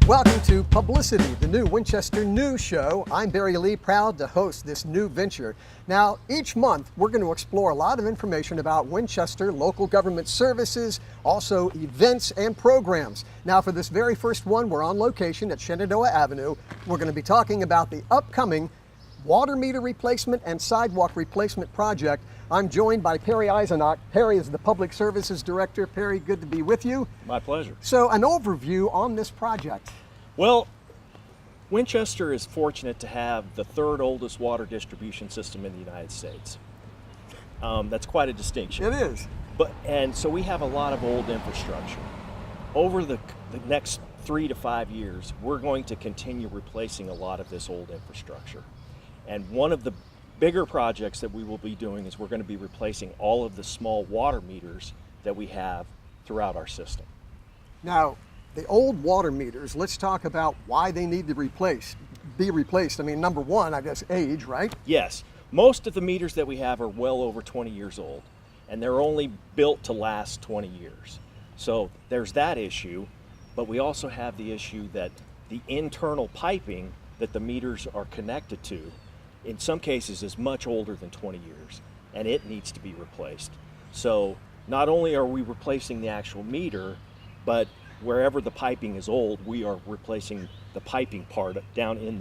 Welcome to publiCITY, the new Winchester news show. I'm Barry Lee, proud to host this new venture. Now, each month, we're going to explore a lot of information about Winchester, local government services, also events and programs. Now, for this very first one, we're on location at Shenandoah Avenue. We're going to be talking about the upcoming water meter replacement and sidewalk replacement project. I'm joined by Perry Eisenach. Perry is the Public Services Director. Perry, good to be with you. My pleasure. So, an overview on this project. Well, Winchester is fortunate to have the third oldest water distribution system in the United States. That's quite a distinction. It is. And so we have a lot of old infrastructure. Over the next 3 to 5 years, we're going to continue replacing a lot of this old infrastructure. And one of the bigger projects that we will be doing is we're going to be replacing all of the small water meters that we have throughout our system. Now, the old water meters, let's talk about why they need to be replaced. I mean, number one, I guess age, right? Yes. Most of the meters that we have are well over 20 years old, and they're only built to last 20 years. So there's that issue, but we also have the issue that the internal piping that the meters are connected to in some cases is much older than 20 years, and it needs to be replaced. So not only are we replacing the actual meter, but wherever the piping is old, we are replacing the piping part down in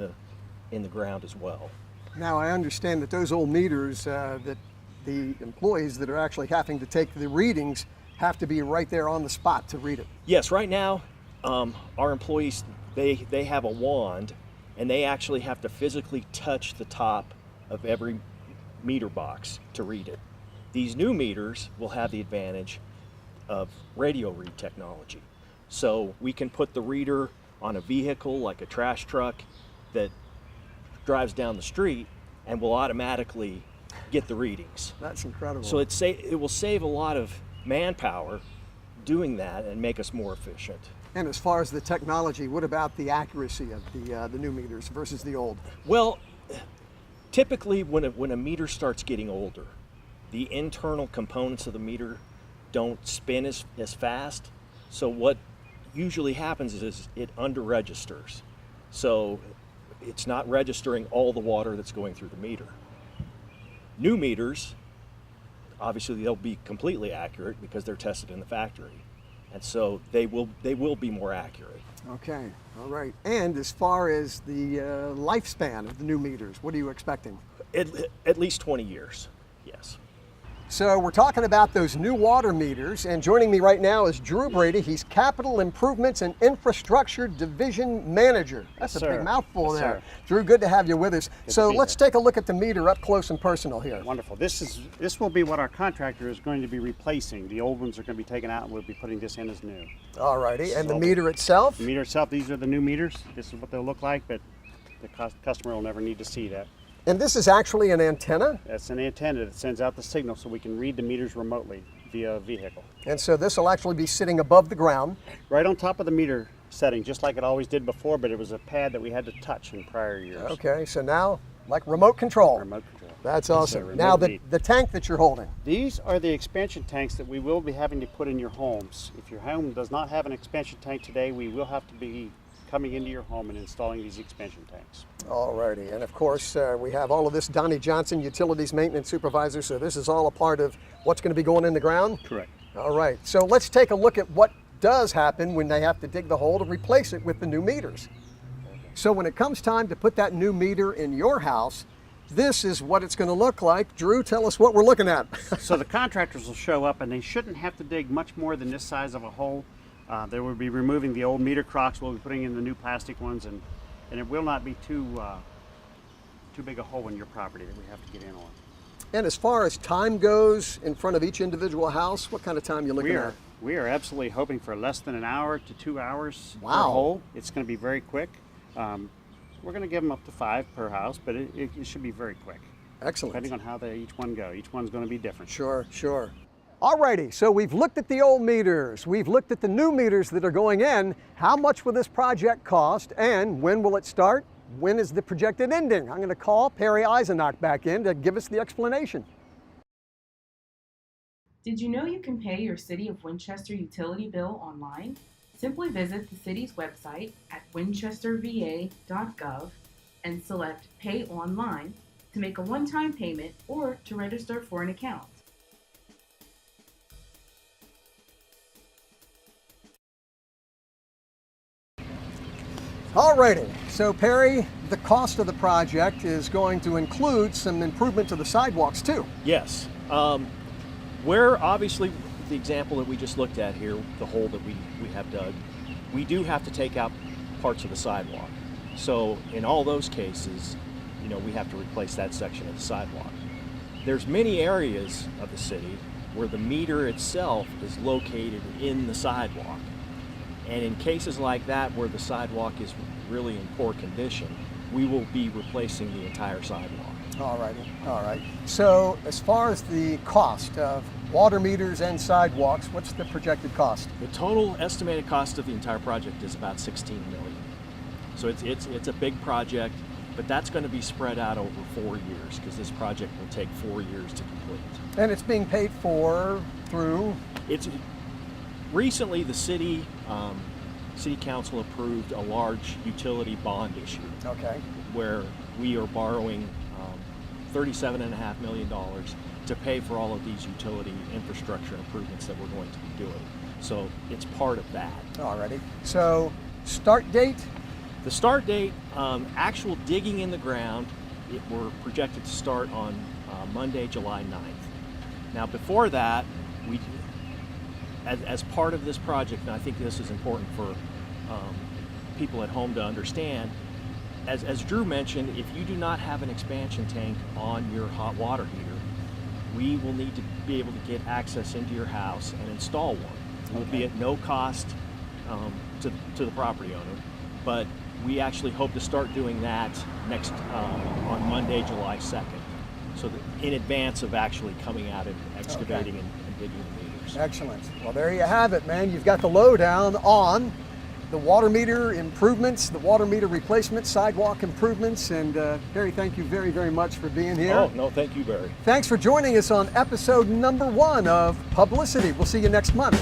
the ground as well. Now, I understand that those old meters, that the employees that are actually having to take the readings have to be right there on the spot to read it. Yes, right now, our employees, they have a wand, and they actually have to physically touch the top of every meter box to read it. These new meters will have the advantage of radio read technology. So we can put the reader on a vehicle like a trash truck that drives down the street and will automatically get the readings. That's incredible. So it will save a lot of manpower doing that and make us more efficient. And as far as the technology, what about the accuracy of the new meters versus the old? Well, typically when a meter starts getting older, the internal components of the meter don't spin as fast. So what usually happens is it under-registers. So it's not registering all the water that's going through the meter. New meters, obviously they'll be completely accurate because they're tested in the factory. And so they will be more accurate. Okay, all right. And as far as the lifespan of the new meters, what are you expecting? At least 20 years, yes. So we're talking about those new water meters, and joining me right now is Drew Brady. He's Capital Improvements and Infrastructure Division Manager. That's a big mouthful there. Drew, good to have you with us. So let's take a look at the meter up close and personal here. Wonderful. This will be what our contractor is going to be replacing. The old ones are going to be taken out, and we'll be putting this in as new. All righty. And the meter itself? The meter itself, these are the new meters. This is what they'll look like, but the customer will never need to see that. And this is actually an antenna? That's an antenna that sends out the signal so we can read the meters remotely via a vehicle. And so this will actually be sitting above the ground? Right on top of the meter setting, just like it always did before, but it was a pad that we had to touch in prior years. Okay, so now, like remote control. Remote control. That's awesome. Now the tank that you're holding. These are the expansion tanks that we will be having to put in your homes. If your home does not have an expansion tank today, we will have to be coming into your home and installing these expansion tanks. Alrighty, and of course we have all of this, Donnie Johnson, Utilities Maintenance Supervisor, so this is all a part of what's going to be going in the ground? Correct. All right, so let's take a look at what does happen when they have to dig the hole to replace it with the new meters. So when it comes time to put that new meter in your house, this is what it's going to look like. Drew, tell us what we're looking at. So the contractors will show up, and they shouldn't have to dig much more than this size of a hole. They will be removing the old meter crocks. We'll be putting in the new plastic ones, and it will not be too big a hole in your property that we have to get in on. And as far as time goes in front of each individual house, what kind of time are you looking at? We are absolutely hoping for less than an hour to 2 hours per Wow. hole. It's going to be very quick. We're going to give them up to 5 per house, but it should be very quick. Excellent. Depending on how each one go. Each one's going to be different. Sure, sure. Alrighty, so we've looked at the old meters, we've looked at the new meters that are going in. How much will this project cost, and when will it start? When is the projected ending? I'm going to call Perry Eisenach back in to give us the explanation. Did you know you can pay your City of Winchester utility bill online? Simply visit the city's website at winchesterva.gov and select Pay Online to make a one-time payment or to register for an account. Alrighty, so Perry, the cost of the project is going to include some improvement to the sidewalks too. Yes. Where obviously the example that we just looked at here, the hole that we have dug, we do have to take out parts of the sidewalk. So in all those cases, we have to replace that section of the sidewalk. There's many areas of the city where the meter itself is located in the sidewalk. And in cases like that where the sidewalk is really in poor condition, we will be replacing the entire sidewalk. Alrighty, all right. So as far as the cost of water meters and sidewalks, what's the projected cost? The total estimated cost of the entire project is about $16 million. So it's a big project, but that's going to be spread out over 4 years because this project will take 4 years to complete. And it's being paid for through? Recently the city council approved a large utility bond issue. Okay. Where we are borrowing $37.5 million to pay for all of these utility infrastructure improvements that we're going to be doing. So it's part of that. Alrighty. So start date? The start date, actual digging in the ground, we're projected to start on Monday, July 9th. Now before that, as part of this project, and I think this is important for people at home to understand, as Drew mentioned, if you do not have an expansion tank on your hot water heater, we will need to be able to get access into your house and install one. It will be at no cost to the property owner, but we actually hope to start doing that next on Monday, July 2nd, so that in advance of actually coming out and excavating and digging the meters. Excellent. Well, there you have it, man. You've got the lowdown on the water meter improvements, the water meter replacement, sidewalk improvements, and Barry, thank you very, very much for being here. Oh, no, thank you, Barry. Thanks for joining us on episode number 1 of publiCITY. We'll see you next month.